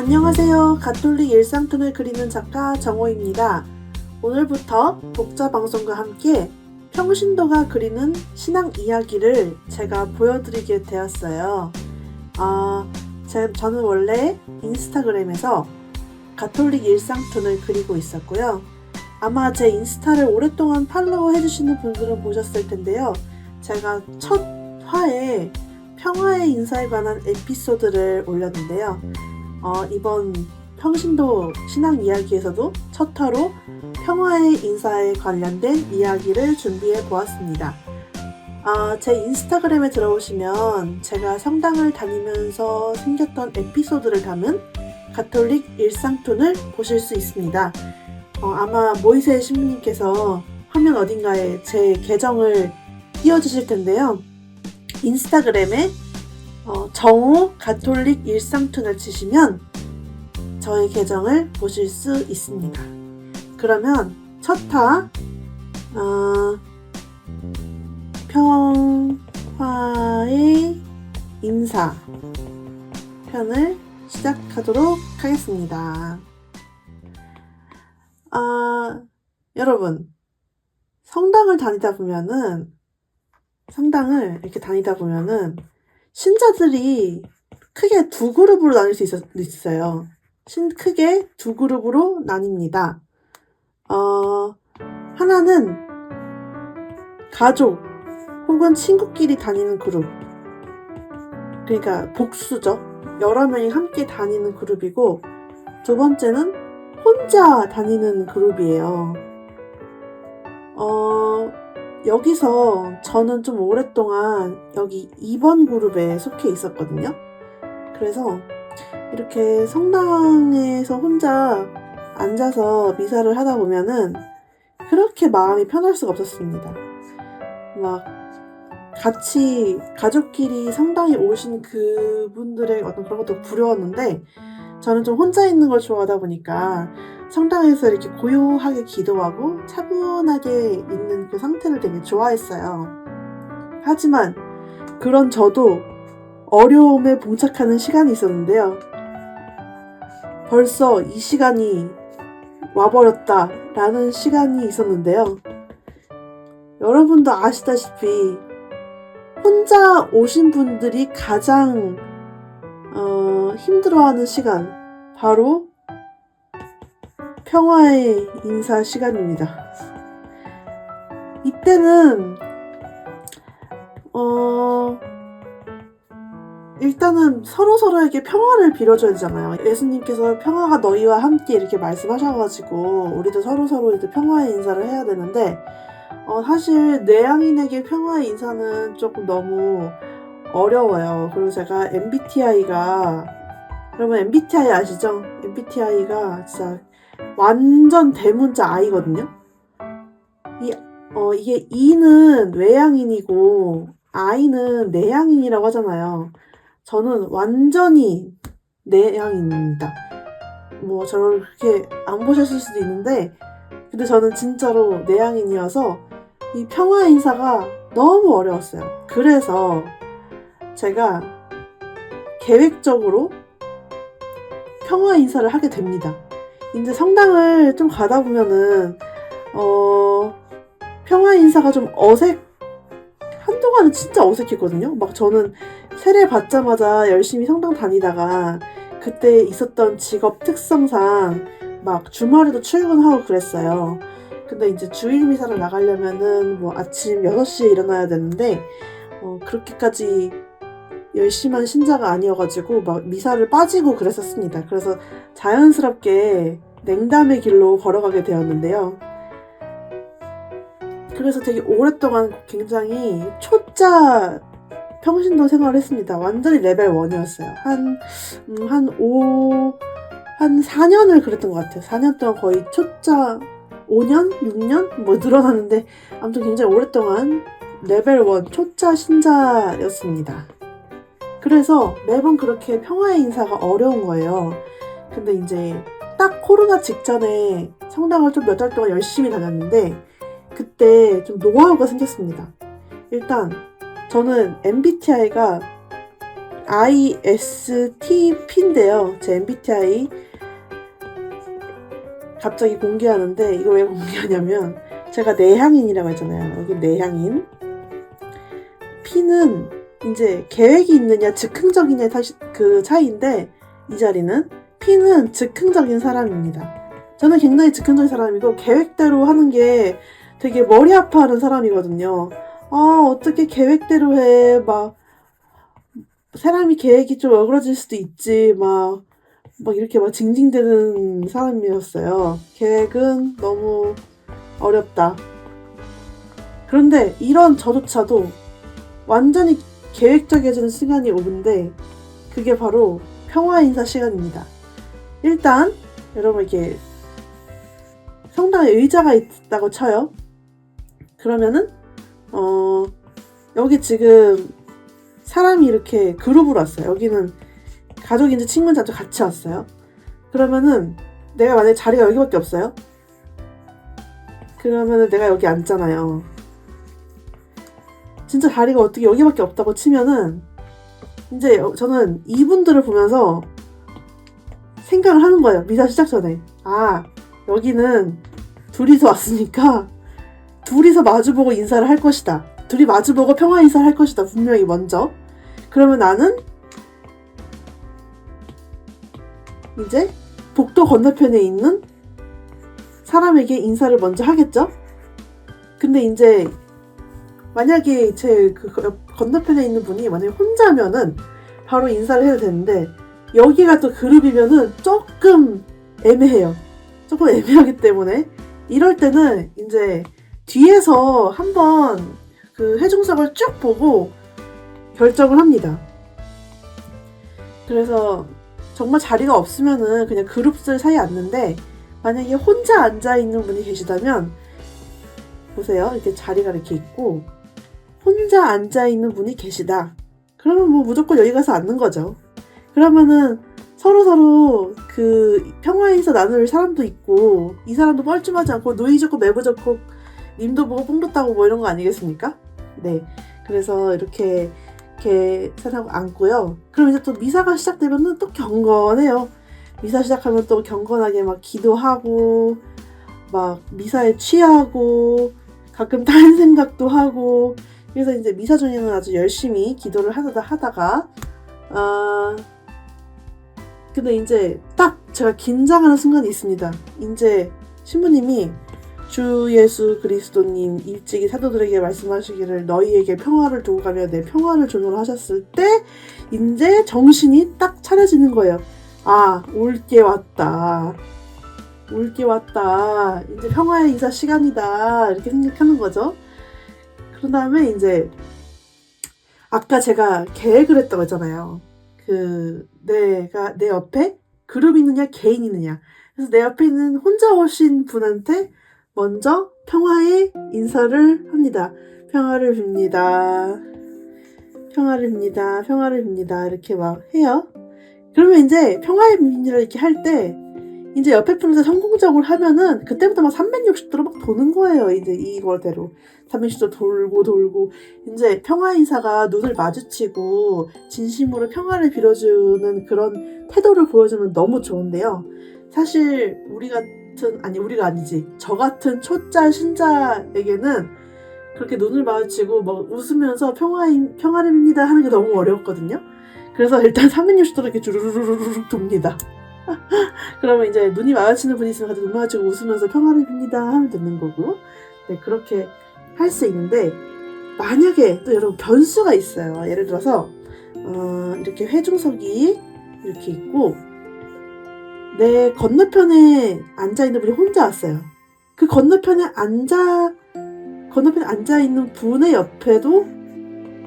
안녕하세요. 가톨릭 일상툰을 그리는 작가 정호입니다. 오늘부터 독자방송과 함께 평신도가 그리는 신앙 이야기를 제가 보여드리게 되었어요. 저는 원래 인스타그램에서 가톨릭 일상툰을 그리고 있었고요. 아마 제 인스타를 오랫동안 팔로우 해주시는 분들은 보셨을 텐데요. 제가 첫 화에 평화의 인사에 관한 에피소드를 올렸는데요. 이번 평신도 신앙 이야기에서도 첫 화로 평화의 인사에 관련된 이야기를 준비해 보았습니다. 제 인스타그램에 들어오시면 제가 성당을 다니면서 생겼던 에피소드를 담은 가톨릭 일상툰을 보실 수 있습니다. 아마 모이세 신부님께서 화면 어딘가에 제 계정을 띄워주실 텐데요. 인스타그램에 정호 가톨릭 일상툰을 치시면 저의 계정을 보실 수 있습니다. 그러면 첫화 평화의 인사 편을 시작하도록 하겠습니다. 여러분, 성당을 이렇게 다니다 보면은 신자들이 크게 두 그룹으로 나뉠 수 있어요. 크게 두 그룹으로 나뉩니다. 하나는 가족 혹은 친구끼리 다니는 그룹. 그러니까 복수죠. 여러 명이 함께 다니는 그룹이고, 두 번째는 혼자 다니는 그룹이에요. 여기서 저는 좀 오랫동안 여기 2번 그룹에 속해 있었거든요. 그래서 이렇게 성당에서 혼자 앉아서 미사를 하다 보면은 그렇게 마음이 편할 수가 없었습니다. 막 같이 가족끼리 성당에 오신 그분들의 어떤 그런 것도 부러웠는데, 저는 좀 혼자 있는 걸 좋아하다 보니까 성당에서 이렇게 고요하게 기도하고 차분하게 있는 그 상태를 되게 좋아했어요. 하지만 그런 저도 어려움에 봉착하는 시간이 있었는데요. 벌써 이 시간이 와버렸다 라는 시간이 있었는데요. 여러분도 아시다시피 혼자 오신 분들이 가장 힘들어하는 시간, 바로 평화의 인사 시간입니다. 이때는 일단은 서로서로에게 평화를 빌어줘야 되잖아요. 예수님께서 평화가 너희와 함께 이렇게 말씀하셔가지고 우리도 서로서로 이제 평화의 인사를 해야 되는데, 사실 내향인에게 평화의 인사는 조금 너무 어려워요. 그리고 제가 여러분 MBTI 아시죠? MBTI가 진짜 완전 대문자 I거든요. 이게 E는 외향인이고 I는 내향인이라고 하잖아요. 저는 완전히 내향인입니다. 뭐 저를 그렇게 안 보셨을 수도 있는데, 근데 저는 진짜로 내향인이어서 이 평화 인사가 너무 어려웠어요. 그래서 제가 계획적으로 평화 인사를 하게 됩니다. 이제 성당을 좀 가다 보면은 평화 인사가 좀 한동안은 진짜 어색했거든요. 막 저는 세례 받자마자 열심히 성당 다니다가 그때 있었던 직업 특성상 막 주말에도 출근하고 그랬어요. 근데 이제 주일 미사를 나가려면은 뭐 아침 6시에 일어나야 되는데 그렇게까지 열심한 신자가 아니어가지고 막 미사를 빠지고 그랬었습니다. 그래서 자연스럽게 냉담의 길로 걸어가게 되었는데요. 그래서 되게 오랫동안 굉장히 초짜 평신도 생활을 했습니다. 완전히 레벨 1이었어요. 한 4년을 그랬던 것 같아요. 4년 동안 거의 초짜 5년? 6년? 뭐 늘어나는데, 아무튼 굉장히 오랫동안 레벨 1 초짜 신자였습니다. 그래서 매번 그렇게 평화의 인사가 어려운 거예요. 근데 이제 딱 코로나 직전에 성당을 좀 몇 달 동안 열심히 다녔는데, 그때 좀 노하우가 생겼습니다. 일단 저는 MBTI가 ISTP인데요. 제 MBTI 갑자기 공개하는데 이거 왜 공개하냐면 제가 내향인이라고 했잖아요. 여기 내향인. P는 이제 계획이 있느냐 즉흥적이냐의 그 차이인데 이 자리는 P는 즉흥적인 사람입니다. 저는 굉장히 즉흥적인 사람이고 계획대로 하는 게 되게 머리 아파하는 사람이거든요. 어떻게 계획대로 해. 막 사람이 계획이 좀 어그러질 수도 있지. 막 이렇게 막 징징대는 사람이었어요. 계획은 너무 어렵다. 그런데 이런 저조차도 완전히 계획적이어지는 시간이 오는데 그게 바로 평화인사 시간입니다. 일단 여러분 이렇게 성당에 의자가 있다고 쳐요. 그러면은 여기 지금 사람이 이렇게 그룹으로 왔어요. 여기는 가족인지 친구인지 같이 왔어요. 그러면은 내가 만약에 자리가 여기밖에 없어요. 그러면은 내가 여기 앉잖아요. 진짜 자리가 어떻게 여기밖에 없다고 치면은 이제 저는 이분들을 보면서 생각을 하는 거예요. 미사 시작 전에. 여기는 둘이서 왔으니까 둘이서 마주보고 인사를 할 것이다. 둘이 마주보고 평화 인사를 할 것이다. 분명히 먼저. 그러면 나는 이제 복도 건너편에 있는 사람에게 인사를 먼저 하겠죠? 근데 이제 만약에 제 그 건너편에 있는 분이 만약에 혼자면은 바로 인사를 해도 되는데 여기가 또 그룹이면은 조금 애매해요. 조금 애매하기 때문에 이럴 때는 이제 뒤에서 한번 그 회중석을 쭉 보고 결정을 합니다. 그래서 정말 자리가 없으면은 그냥 그룹들 사이에 앉는데 만약에 혼자 앉아있는 분이 계시다면 보세요. 이렇게 자리가 이렇게 있고 혼자 앉아있는 분이 계시다. 그러면 뭐 무조건 여기 가서 앉는 거죠. 그러면은 서로서로 그 평화인사 나눌 사람도 있고 이 사람도 뻘쭘하지 않고 누이 좋고 매부 좋고 님도 보고 뽕도 따고 뭐 이런 거 아니겠습니까? 네. 그래서 이렇게 계산하고 앉고요. 그럼 이제 또 미사가 시작되면은 또 경건해요. 미사 시작하면 또 경건하게 막 기도하고 막 미사에 취하고 가끔 딴 생각도 하고 그래서 이제 미사 중에는 아주 열심히 기도를 하다가 근데 이제 딱 제가 긴장하는 순간이 있습니다. 이제 신부님이 주 예수 그리스도님 일찍이 사도들에게 말씀하시기를 너희에게 평화를 두고 가며 내 평화를 주노라 하셨을 때 이제 정신이 딱 차려지는 거예요. 올 게 왔다. 이제 평화의 인사 시간이다. 이렇게 생각하는 거죠. 그런 다음에 이제 아까 제가 계획을 했다고 했잖아요. 내가 내 옆에 그룹이 있느냐 개인이 있느냐. 그래서 내 옆에 있는 혼자 오신 분한테 먼저 평화의 인사를 합니다. 평화를 빕니다. 이렇게 막 해요. 그러면 이제 평화의 빕니다 이렇게 할 때 이제 옆에 분한테 성공적으로 하면은 그때부터 막 360도로 막 도는 거예요. 이제 이거대로 360도 돌고 이제 평화 인사가 눈을 마주치고 진심으로 평화를 빌어주는 그런 태도를 보여주면 너무 좋은데요. 사실 저 같은 초짜 신자에게는 그렇게 눈을 마주치고 막 웃으면서 평화를 빕니다 하는 게 너무 어려웠거든요. 그래서 일단 360도로 이렇게 주르르르르 돕니다. 그러면 이제 눈이 마주치는 분이 있으면 같이 눈 마주치고 웃으면서 평화를 빕니다 하면 되는 거고, 네, 그렇게 할 수 있는데 만약에 또 여러분 변수가 있어요. 예를 들어서 이렇게 회중석이 이렇게 있고 내 건너편에 앉아있는 분이 혼자 왔어요. 그 건너편에 앉아있는 분의 옆에도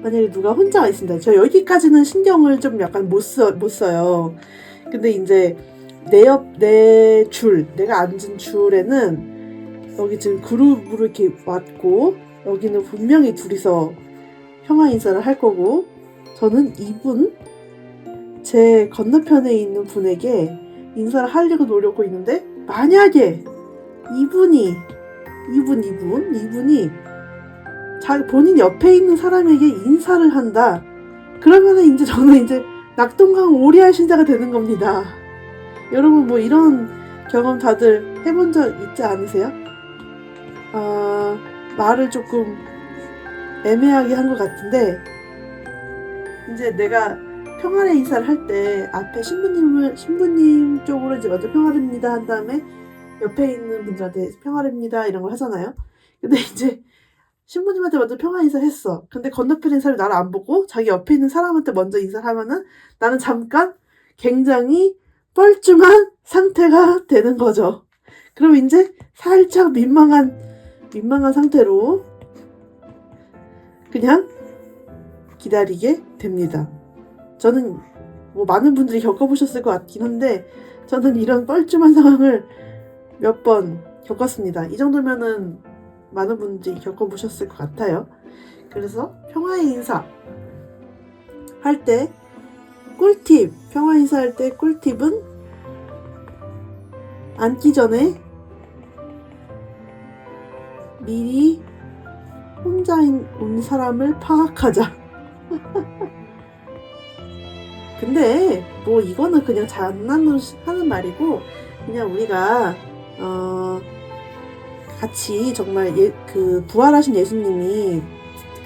만약에 누가 혼자 와 있습니다. 저 여기까지는 신경을 좀 약간 못 써요. 근데 이제 내가 앉은 줄에는 여기 지금 그룹으로 이렇게 왔고 여기는 분명히 둘이서 평화 인사를 할 거고 저는 제 건너편에 있는 분에게 인사를 하려고 노력하고 있는데 만약에 이분이 본인 옆에 있는 사람에게 인사를 한다. 그러면은 이제 저는 이제 낙동강 오리알 신자가 되는 겁니다. 여러분 뭐 이런 경험 다들 해본 적 있지 않으세요? 말을 조금 애매하게 한 것 같은데, 이제 내가 평화의 인사를 할 때 앞에 신부님 쪽으로 이제 먼저 평화입니다 한 다음에 옆에 있는 분들한테 평화입니다 이런 걸 하잖아요. 근데 이제 신부님한테 먼저 평화 인사를 했어. 근데 건너편 있는 사람이 나를 안 보고 자기 옆에 있는 사람한테 먼저 인사를 하면은 나는 잠깐 굉장히 뻘쭘한 상태가 되는 거죠. 그럼 이제 살짝 민망한 상태로 그냥 기다리게 됩니다. 저는 뭐 많은 분들이 겪어보셨을 것 같긴 한데 저는 이런 뻘쭘한 상황을 몇 번 겪었습니다. 이 정도면은 많은 분들이 겪어보셨을 것 같아요. 그래서 평화의 인사 할 때 꿀팁, 평화 인사할 때 꿀팁은 앉기 전에 미리 혼자 온 사람을 파악하자. 근데 뭐 이거는 그냥 장난으로 하는 말이고, 그냥 우리가 같이 정말 그 부활하신 예수님이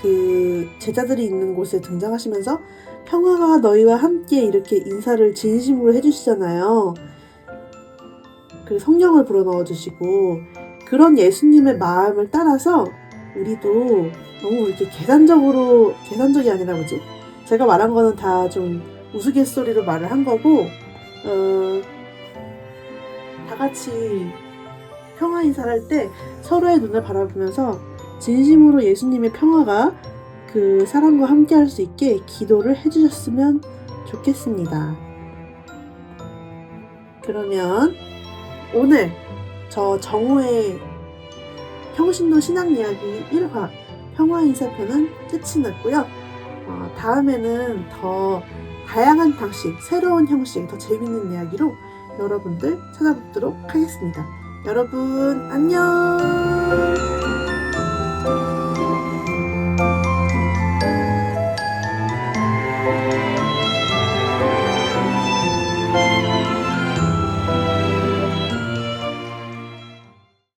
그 제자들이 있는 곳에 등장하시면서 평화가 너희와 함께 이렇게 인사를 진심으로 해주시잖아요. 그 성령을 불어넣어 주시고, 그런 예수님의 마음을 따라서 우리도 너무 이렇게 계산적이 아니라 뭐지? 제가 말한 거는 다 좀 우스갯소리로 말을 한 거고, 다 같이 평화 인사를 할 때 서로의 눈을 바라보면서 진심으로 예수님의 평화가 그 사람과 함께 할 수 있게 기도를 해주셨으면 좋겠습니다. 그러면 오늘 저 정우의 평신도 신앙 이야기 1화 평화 인사편은 끝이 났고요. 다음에는 더 다양한 방식, 새로운 형식, 더 재밌는 이야기로 여러분들 찾아뵙도록 하겠습니다. 여러분 안녕.